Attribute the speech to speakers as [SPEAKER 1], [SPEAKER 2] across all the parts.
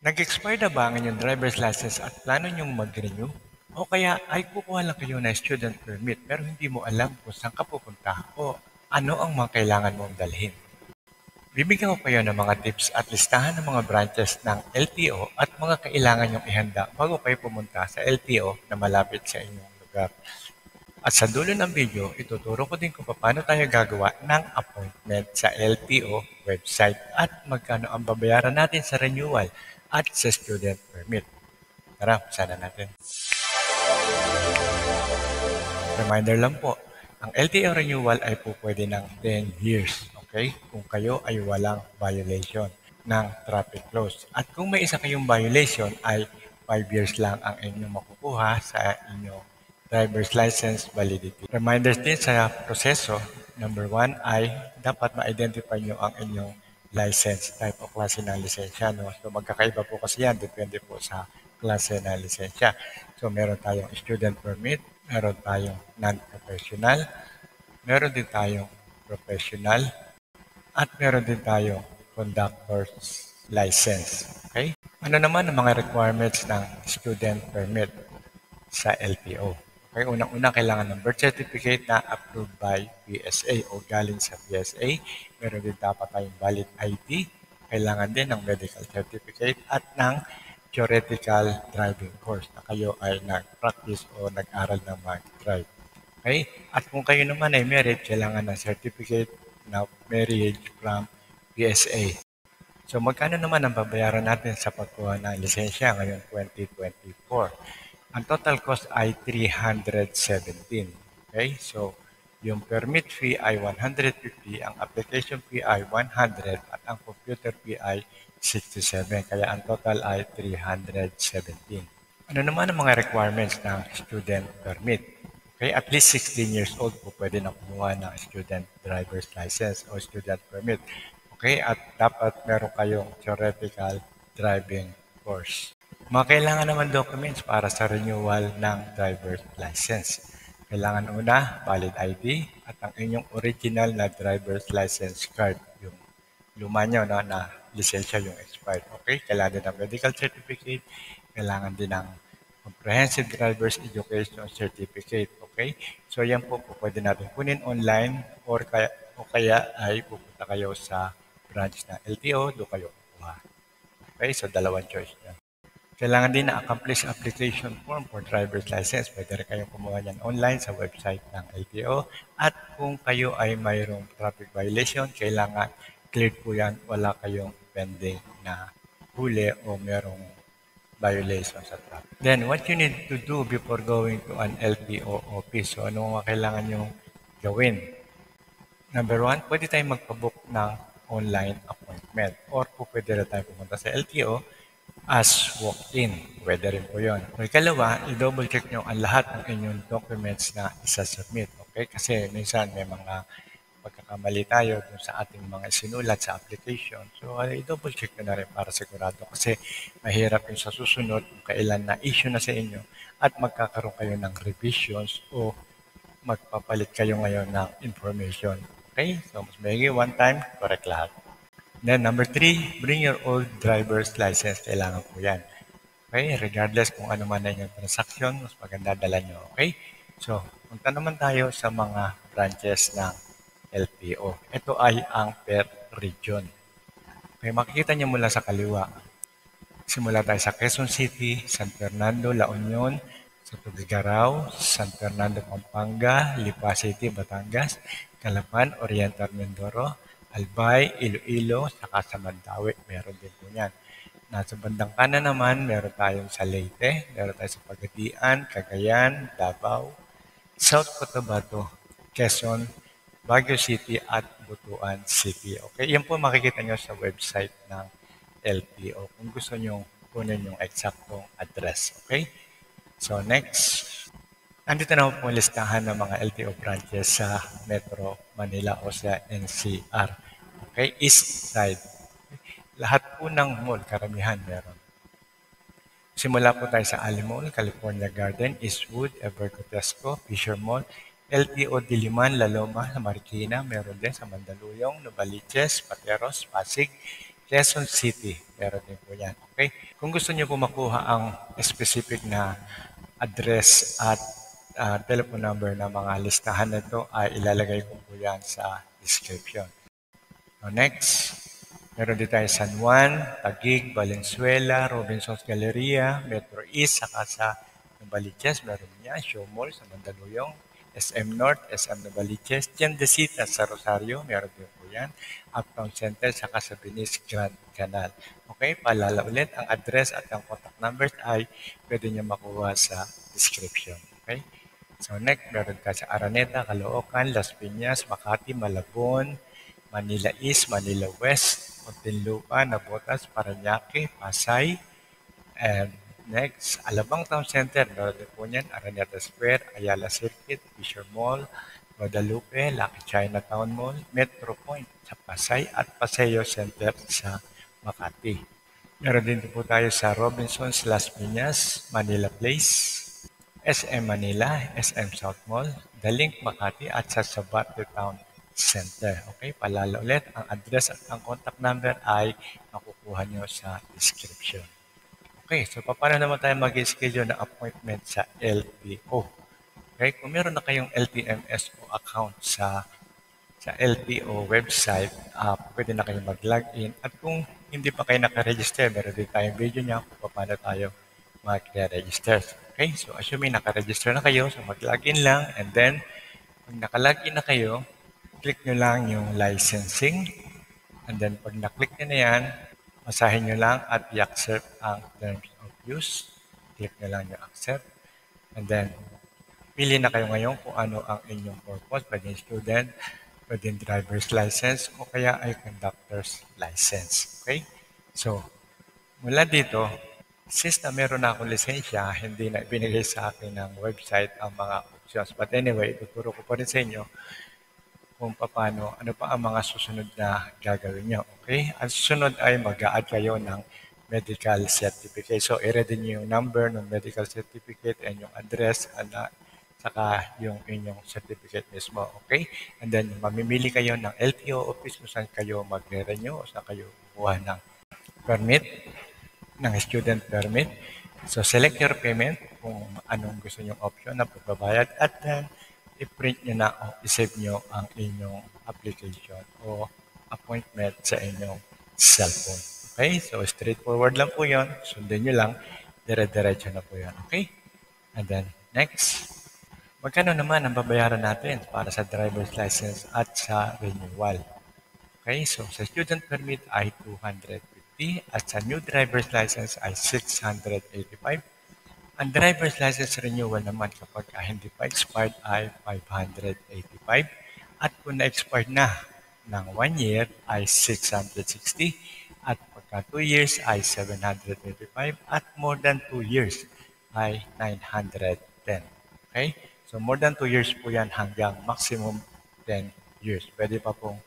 [SPEAKER 1] Nag-expire na ba ang inyong driver's license at plano niyong mag-renew? O kaya ay kukuha lang kayo ng student permit pero hindi mo alam kung saan ka pupunta o ano ang mga kailangan mong dalhin? Bibigyan ko kayo ng mga tips at listahan ng mga branches ng LTO at mga kailangan niyong ihanda bago kayo pumunta sa LTO na malapit sa inyong lugar. At sa dulo ng video, ituturo ko din kung paano tayo gagawa ng appointment sa LTO website at magkano ang babayaran natin sa renewal at sa student permit. Tara, sana natin. Reminder lang po, ang LTO renewal ay po pwede ng 10 years, okay? Kung kayo ay walang violation ng traffic laws. At kung may isa kayong violation ay 5 years lang ang inyong makukuha sa inyong driver's license validity. Reminders din sa proseso, number 1 ay dapat ma-identify nyo ang inyong license type o klase ng lisensya. No? So magkakaiba po kasi yan, depende po sa klase ng lisensya. So meron tayong student permit, meron tayong non-professional, meron din tayong professional, at meron din tayong conductor's license. Okay? Ano naman ang mga requirements ng student permit sa LTO? Okay, unang-una kailangan ng birth certificate na approved by PSA o galing sa PSA. Meron din dapat tayong valid ID. Kailangan din ng medical certificate at ng theoretical driving course na kayo ay nag-practice o nag-aral ng mag-drive. Okay? At kung kayo naman ay married, kailangan ng certificate na marriage from PSA. So magkano naman ang babayaran natin sa pagkuha ng lisensya ngayon 2024? Ang total cost ay 317. Okay? So yung permit fee ay 150, ang application fee ay 100 at ang computer fee ay 67. Kaya ang total ay 317. Ano naman ang mga requirements ng student permit? Okay, at least 16 years old po pwede na kumuha ng student driver's license o student permit. Okay, at dapat meron kayong theoretical driving course. Mga kailangan naman documents para sa renewal ng driver's license. Kailangan una, valid ID at ang inyong original na driver's license card. Yung luma nyo na lisensya yung expired. Okay, kailangan din ng medical certificate, kailangan din ng comprehensive driver's education certificate. Okay, so yan po pwede natin kunin online o kaya ay pupunta kayo sa branch na LTO, doon kayo kukuha. Okay, so dalawang choice nyo. Kailangan din na accomplish application form for driver's license. Pwede rin kayong kumuha yan online sa website ng LTO. At kung kayo ay mayroong traffic violation, kailangan cleared po yan. Wala kayong pending na huli o merong violation sa traffic. Then, what you need to do before going to an LTO office? So, ano mga kailangan nyo gawin? Number 1, pwede tayong magpabook ng online appointment or po pwede rin tayo pumunta sa LTO as walk-in. Pwede rin po yun. O ikalawa, i-double check nyo ang lahat ng inyong documents na isa-submit. Okay? Kasi minsan may mga pagkakamali tayo dun sa ating mga sinulat sa application. So, i-double check nyo na rin para sigurado. Kasi mahirap yung sa susunod kung kailan na-issue na sa inyo at magkakaroon kayo ng revisions o magpapalit kayo ngayon ng information. Okay? So, mas maigi one time, correct lahat. Then number 3, bring your old driver's license. Kailangan po yan. Okay? Regardless kung ano man na yung transaction, mas maganda dala nyo. Okay? So, punta naman tayo sa mga branches ng LTO. Ito ay ang per region. Okay, makikita nyo mula sa kaliwa. Simula tayo sa Quezon City, San Fernando, La Union, sa Tuguegarao, San Fernando, Pampanga, Lipa City, Batangas, Calapan, Oriental Mindoro, Albay, Iloilo, saka sa Mandawi. Meron din po yan. Nasa bandang kanan naman, meron tayong sa Leyte, meron tayo sa Pagadian, Cagayan, Davao, South Cotabato, Quezon, Baguio City at Butuan City. Okay, yan po makikita nyo sa website ng LTO kung gusto nyo kunin yung eksaktong address. Okay? So next, andito na po listahan ng mga LTO branches sa Metro Manila o sa NCR. Okay? East side. Lahat po ng mall, karamihan meron. Simula po tayo sa Ali Mall, California Garden, Eastwood, Evercotesco, Fisher Mall, LTO Diliman, La Loma, Marikina, meron din sa Mandaluyong, Novaliches, Pateros, Pasig, Quezon City, meron din po yan. Okay? Kung gusto niyo po makuha ang specific na address at telephone number ng mga listahan na ito, ay ilalagay ko po yan sa description. So next, meron din tayo San Juan, Taguig, Valenzuela, Robinson's Galleria, Metro East, saka sa Novaliches, meron niya, Show Mall sa Mandaluyong, SM North, SM Novaliches, Tiendesita sa Rosario, meron din po yan, Uptown Center, saka sa Venice Grand Canal. Okay, paalala ulit, ang address at ang contact numbers ay pwede niyo makuha sa description. Okay? So next, meron ka sa Araneta, Caloocan, Las Piñas, Makati, Malabon, Manila East, Manila West, Muntinlupa, Navotas, Parañaque, Pasay, and next, Alabang Town Center, meron din po niyan, Araneta Square, Ayala Circuit, Fisher Mall, Guadalupe, Lucky Chinatown Mall, Metro Point sa Pasay, at Paseo Center sa Makati. Meron din po tayo sa Robinson's Las Piñas, Manila Place, SM Manila, SM South Mall, The Link Makati, at sa Sabate Town Center. Okay, paalala ulit, ang address at ang contact number ay makukuha nyo sa description. Okay, so paano naman tayo mag-schedule ng appointment sa LTO? Okay, kung meron na kayong LTMSO account sa LTO website, pwede na kayong mag-login. At kung hindi pa kayo nakaregister, meron din tayong video niya kung paano tayo mag-register. Okay, so assuming nakaregister na kayo, so mag-login lang, and then pag nakalogin na kayo, click nyo lang yung licensing, and then pag na-click nyo na yan, basahin nyo lang at i-accept ang terms of use. Click nyo lang yung accept, and then pili na kayo ngayon kung ano ang inyong purpose, pwedeng student, pwedeng driver's license, o kaya ay conductor's license. Okay? So, mula dito, since na meron na akong lisensya, hindi na ibinigay sa akin ng website ang mga options. But anyway, ituturo ko pa rin sa inyo kung paano, ano pa ang mga susunod na gagawin nyo. Okay? Ang susunod ay mag-a-add kayo ng medical certificate. So, i-ready nyo yung number ng medical certificate and yung address, saka yung inyong certificate mismo. Okay? And then, mamimili kayo ng LTO office kung saan kayo magre-renew o saan kayo kukuha ng permit, ng student permit. So, select your payment kung anong gusto nyong option na pagbabayad, at then i-print nyo na o i-save nyo ang inyong application o appointment sa inyong cellphone. Okay? So, straightforward lang po yun. Sundin nyo lang. Dire-diretso na po yun. Okay? And then, next. Magkano naman ang babayaran natin para sa driver's license at sa renewal? Okay? So, sa student permit ay 250 at sa new driver's license ay 685. Ang driver's license renewal naman kapag hindi pa expired ay 585. At kung na-expired na ng 1 year ay 660. At pagka 2 years ay 785. At more than 2 years ay 910. Okay? So more than 2 years po yan hanggang maximum 10 years. Pwede pa pong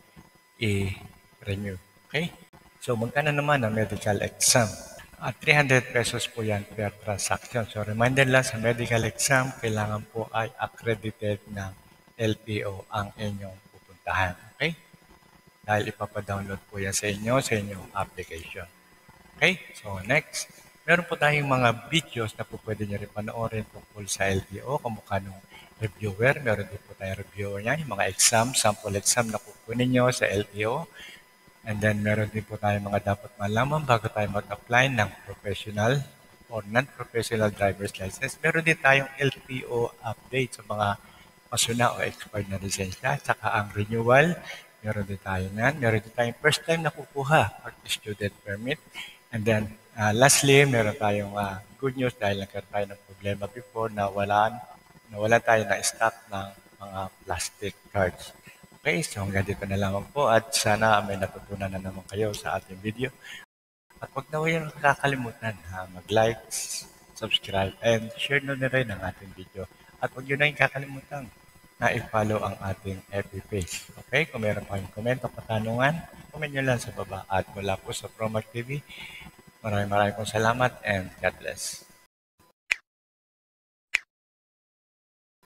[SPEAKER 1] i-renew. Okay? So, magkano naman ang medical exam? 300 pesos po yan per transaction. So, reminder lang sa medical exam, kailangan po ay accredited ng LTO ang inyong pupuntahan. Okay? Dahil ipapadownload po yan sa inyong application. Okay? So, next. Meron po tayong mga videos na po pwede nyo rin panoorin tungkol sa LTO, kamukha ng reviewer. Meron din po tayong reviewer niyan, yung mga exam, sample exam na kukunin nyo sa LTO. And then, meron din po tayong mga dapat malaman bago tayo mag-apply ng professional or non-professional driver's license. Meron din tayong LTO update sa mga masuna o expired na lisensya. Saka ang renewal, meron din tayo nan. Meron din tayong first time na kukuha pag student permit. And then, lastly, meron tayong good news dahil nagkaroon tayo ng problema before na wala tayo na stock ng mga plastic cards. Okay, so hanggang dito na lamang po at sana may natutunan na naman kayo sa ating video. At huwag na huwag kakalimutan mag-like, subscribe, and share na rin ang ating video. At huwag nyo na yung kakalimutan na i-follow ang ating FB page. Okay, kung meron pa kayong comment o katanungan, comment nyo lang sa baba. At mula po sa Promac TV, maraming pong salamat and God bless.